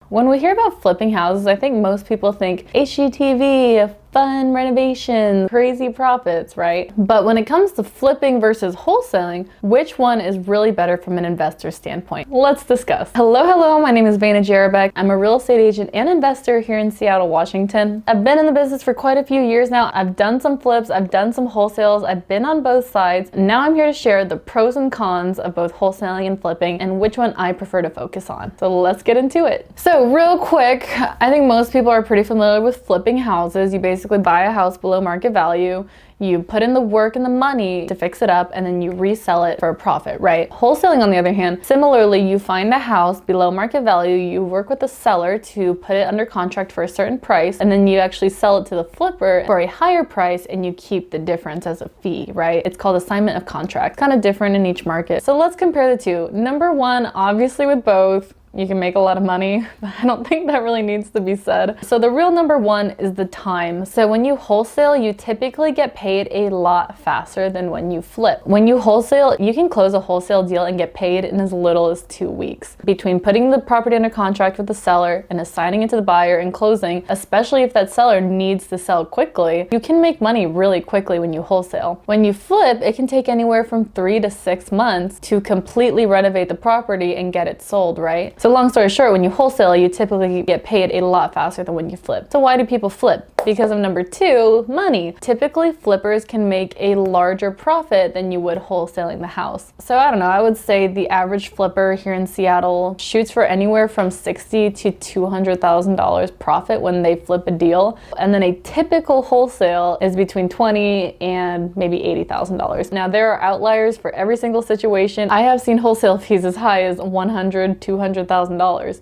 When we hear about flipping houses, I think most people think HGTV, fun renovation, crazy profits, right? But when it comes to flipping versus wholesaling, which one is really better from an investor standpoint? Let's discuss. Hello, my name is Vanna Jarabek. I'm a real estate agent and investor here in Seattle, Washington. I've been in the business for quite a few years now. I've done some flips, I've done some wholesales, I've been on both sides. Now I'm here to share the pros and cons of both wholesaling and flipping and which one I prefer to focus on. So let's get into it. So real quick, I think most people are pretty familiar with flipping houses. You basically buy a house below market value, you put in the work and the money to fix it up, and then you resell it for a profit, right? Wholesaling, on the other hand, similarly, you find a house below market value, you work with the seller to put it under contract for a certain price, and then you actually sell it to the flipper for a higher price, and you keep the difference as a fee, right? It's called assignment of contract. Kind of different in each market. So let's compare the two. Number one, obviously with both, you can make a lot of money, but I don't think that really needs to be said. So the real number one is the time. So when you wholesale, you typically get paid a lot faster than when you flip. When you wholesale, you can close a wholesale deal and get paid in as little as 2 weeks. Between putting the property under contract with the seller and assigning it to the buyer and closing, especially if that seller needs to sell quickly, you can make money really quickly when you wholesale. When you flip, it can take anywhere from 3 to 6 months to completely renovate the property and get it sold, right? So long story short, when you wholesale, you typically get paid a lot faster than when you flip. So why do people flip? Because of number two, money. Typically, flippers can make a larger profit than you would wholesaling the house. So I don't know, I would say the average flipper here in Seattle shoots for anywhere from $60,000 to $200,000 profit when they flip a deal. And then a typical wholesale is between $20,000 and maybe $80,000. Now there are outliers for every single situation. I have seen wholesale fees as high as $100,000, $200,000.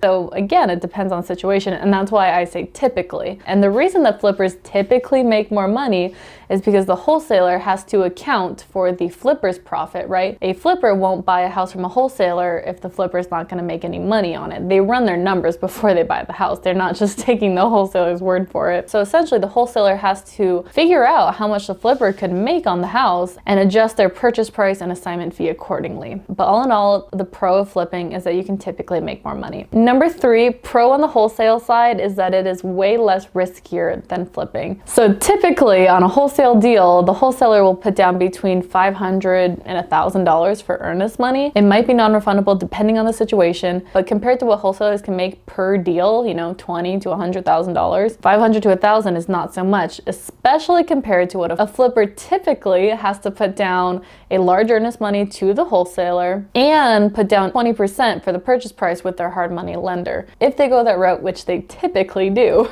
So again, it depends on the situation, and that's why I say typically. And the reason that flippers typically make more money is because the wholesaler has to account for the flipper's profit, right? A flipper won't buy a house from a wholesaler if the flipper's not going to make any money on it. They run their numbers before they buy the house. They're not just taking the wholesaler's word for it. So essentially, the wholesaler has to figure out how much the flipper could make on the house and adjust their purchase price and assignment fee accordingly. But all in all, the pro of flipping is that you can typically make more money. Number three, pro on the wholesale side is that it is way less riskier than flipping. So typically on a wholesale deal, the wholesaler will put down between $500 and $1,000 for earnest money. It might be non-refundable depending on the situation, but compared to what wholesalers can make per deal, $20,000 to $100,000, $500 to $1,000 is not so much, especially compared to what a flipper typically has to put down a large earnest money to the wholesaler and put down 20% for the purchase price with their hard money lender, if they go that route, which they typically do.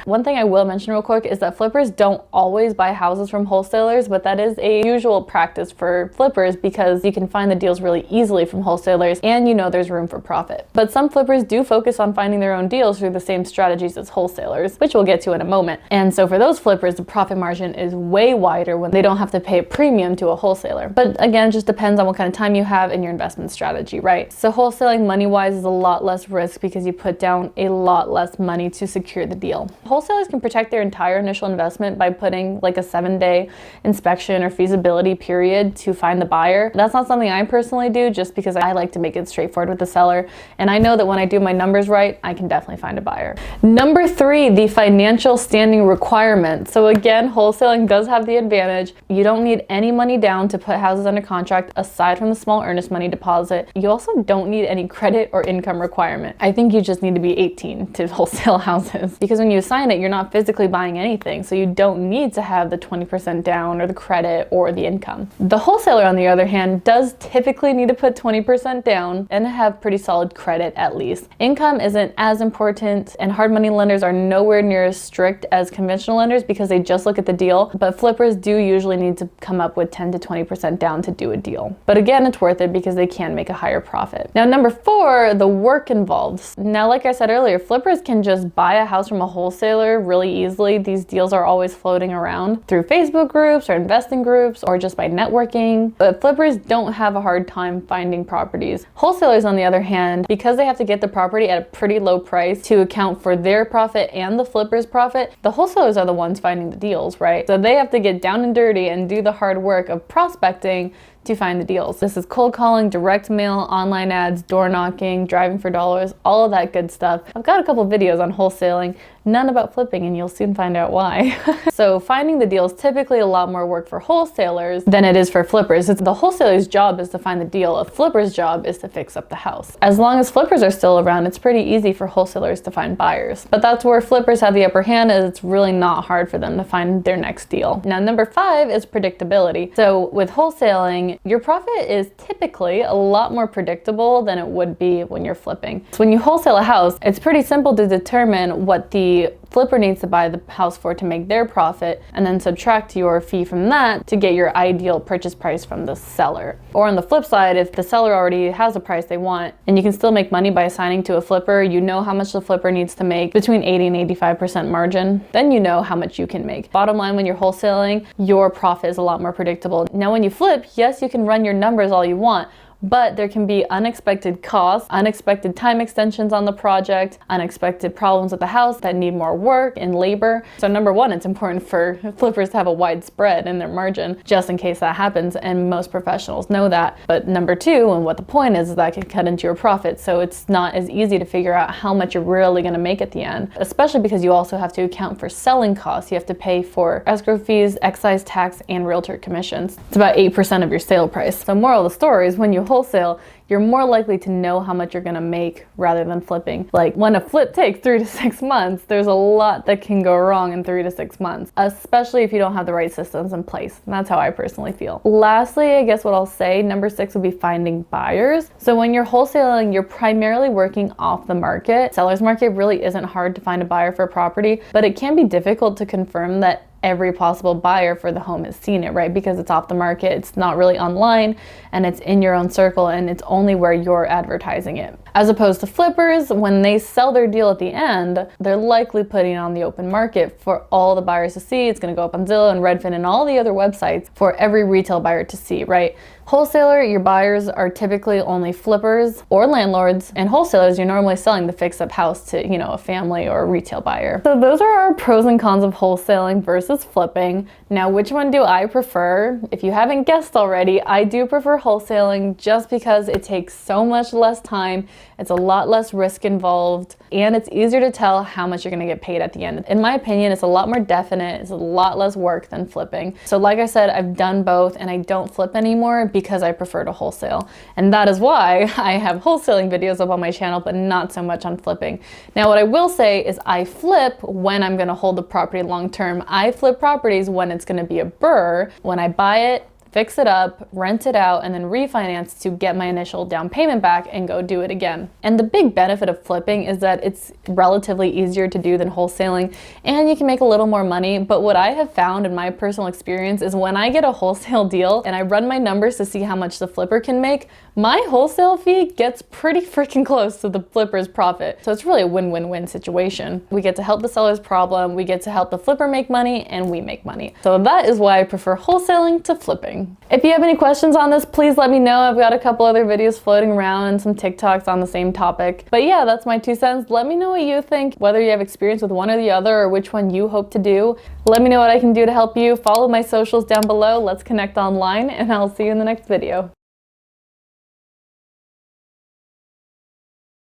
One thing I will mention real quick is that flippers don't always buy houses from wholesalers, but that is a usual practice for flippers because you can find the deals really easily from wholesalers and there's room for profit. But some flippers do focus on finding their own deals through the same strategies as wholesalers, which we'll get to in a moment. And so for those flippers, the profit margin is way wider when they don't have to pay a premium to a wholesaler. But again, it just depends on what kind of time you have and your investment strategy, right? So wholesaling money-wise is a lot less risk because you put down a lot less money to secure the deal. Wholesalers can protect their entire initial investment by putting like a 7-day inspection or feasibility period to find the buyer. That's not something I personally do just because I like to make it straightforward with the seller. And I know that when I do my numbers right, I can definitely find a buyer. Number three, the financial standing requirement. So again, wholesaling does have the advantage. You don't need any money down to put houses under contract aside from the small earnest money deposit. You also don't need any credit or income requirement. I think you just need to be 18 to wholesale houses because when you assign it, you're not physically buying anything. So you don't need to have the 20% down or the credit or the income. The wholesaler, on the other hand, does typically need to put 20% down and have pretty solid credit at least. Income isn't as important, and hard money lenders are nowhere near as strict as conventional lenders because they just look at the deal, but flippers do usually need to come up with 10 to 20% down to do a deal. But again, it's worth it because they can make a higher profit. Now, number four, the work involved. Now, like I said earlier, flippers can just buy a house from a wholesaler really easily. These deals are always floating around through Facebook groups or investing groups or just by networking, but flippers don't have a hard time finding properties. Wholesalers, on the other hand, because they have to get the property at a pretty low price to account for their profit and the flipper's profit, the wholesalers are the ones finding the deals, right? So they have to get down and dirty and do the hard work of prospecting to find the deals. This is cold calling, direct mail, online ads, door knocking, driving for dollars, all of that good stuff. I've got a couple videos on wholesaling, none about flipping, and you'll soon find out why. So finding the deal is typically a lot more work for wholesalers than it is for flippers. The wholesaler's job is to find the deal. A flipper's job is to fix up the house. As long as flippers are still around, it's pretty easy for wholesalers to find buyers. But that's where flippers have the upper hand, is it's really not hard for them to find their next deal. Now, number 5 is predictability. So with wholesaling, your profit is typically a lot more predictable than it would be when you're flipping. So when you wholesale a house, it's pretty simple to determine what the flipper needs to buy the house for to make their profit, and then subtract your fee from that to get your ideal purchase price from the seller. Or on the flip side, if the seller already has a price they want and you can still make money by assigning to a flipper, you know how much the flipper needs to make between 80 and 85% margin, then you know how much you can make. Bottom line, when you're wholesaling, your profit is a lot more predictable. Now when you flip, yes, you can run your numbers all you want, but there can be unexpected costs, unexpected time extensions on the project, unexpected problems with the house that need more work and labor. So number 1, it's important for flippers to have a wide spread in their margin just in case that happens, and most professionals know that. But number 2, and what the point is that can cut into your profit, so it's not as easy to figure out how much you're really going to make at the end, especially because you also have to account for selling costs. You have to pay for escrow fees, excise tax, and realtor commissions. It's about 8% of your sale price. So moral of the story is when you wholesale, you're more likely to know how much you're gonna make rather than flipping. Like when a flip takes 3 to 6 months, there's a lot that can go wrong in 3 to 6 months, especially if you don't have the right systems in place. And that's how I personally feel. Lastly, I guess what I'll say, number 6 would be finding buyers. So when you're wholesaling, you're primarily working off the market. Seller's market really isn't hard to find a buyer for a property, but it can be difficult to confirm that every possible buyer for the home has seen it, right? Because it's off the market, it's not really online, and it's in your own circle, and it's only where you're advertising it. As opposed to flippers, when they sell their deal at the end, they're likely putting it on the open market for all the buyers to see. It's gonna go up on Zillow and Redfin and all the other websites for every retail buyer to see, right? Wholesaler, your buyers are typically only flippers or landlords, and wholesalers, you're normally selling the fix-up house to, a family or a retail buyer. So those are our pros and cons of wholesaling versus flipping. Now, which one do I prefer? If you haven't guessed already, I do prefer wholesaling just because it takes so much less time, it's a lot less risk involved, and it's easier to tell how much you're gonna get paid at the end. In my opinion, it's a lot more definite, it's a lot less work than flipping. So like I said, I've done both, and I don't flip anymore because I prefer to wholesale. And that is why I have wholesaling videos up on my channel, but not so much on flipping. Now, what I will say is I flip when I'm gonna hold the property long term. I flip properties when it's gonna be a BRRRR, when I buy it, fix it up, rent it out, and then refinance to get my initial down payment back and go do it again. And the big benefit of flipping is that it's relatively easier to do than wholesaling, and you can make a little more money. But what I have found in my personal experience is when I get a wholesale deal and I run my numbers to see how much the flipper can make, my wholesale fee gets pretty freaking close to the flipper's profit. So it's really a win-win-win situation. We get to help the seller's problem, we get to help the flipper make money, and we make money. So that is why I prefer wholesaling to flipping. If you have any questions on this, please let me know. I've got a couple other videos floating around and some TikToks on the same topic. But yeah, that's my 2 cents. Let me know what you think, whether you have experience with one or the other, or which one you hope to do. Let me know what I can do to help you. Follow my socials down below. Let's connect online, and I'll see you in the next video.